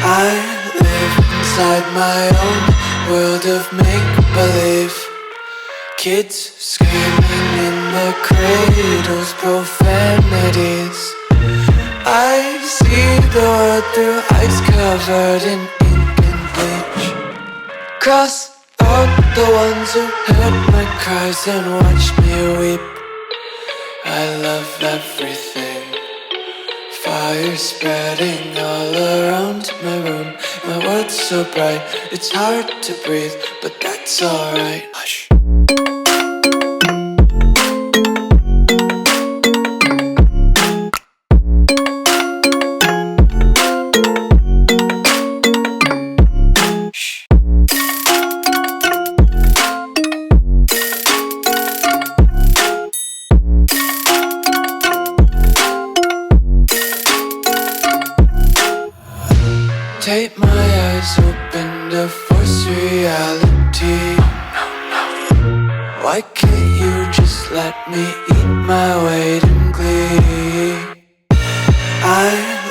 I live inside my own world of make-believe. Kids screaming in the cradles, profanities. I see the world through ice covered in ink and bleach. Cross out the ones who heard my cries and watched me weep. I love everything. Fire spreading all around my room. My world's so bright, it's hard to breathe, but that's alright. Hush. Tape my eyes open to force reality. Why can't you just let me eat my weight in glee? I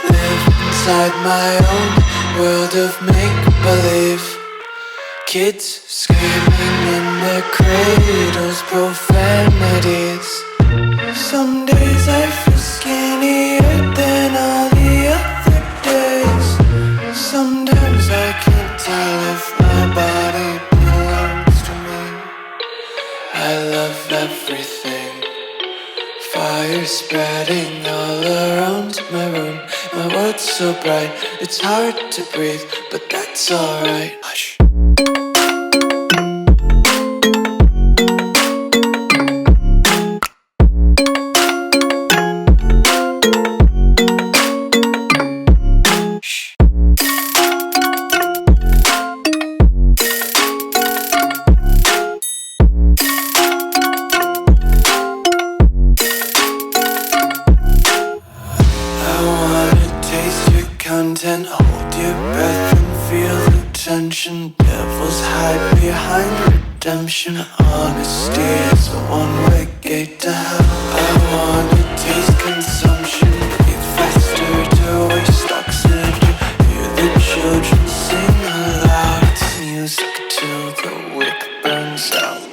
live inside my own world of make-believe. Kids screaming in their cradles, profanities. Some days I feel skinnier than all the other days. Sometimes I can't tell if my body belongs to me. I love everything. Fire spreading all around my room. My world's so bright, it's hard to breathe, but that's alright. Hush. Content, hold your breath and feel the tension. Devils hide behind redemption. Honesty is a one-way gate to hell. I wanna taste consumption, breathe faster to waste oxygen. Hear the children sing aloud. It's music till the wick burns out.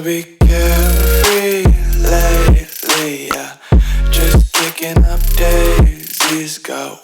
Be carefree lately, yeah. Just picking up daisies, got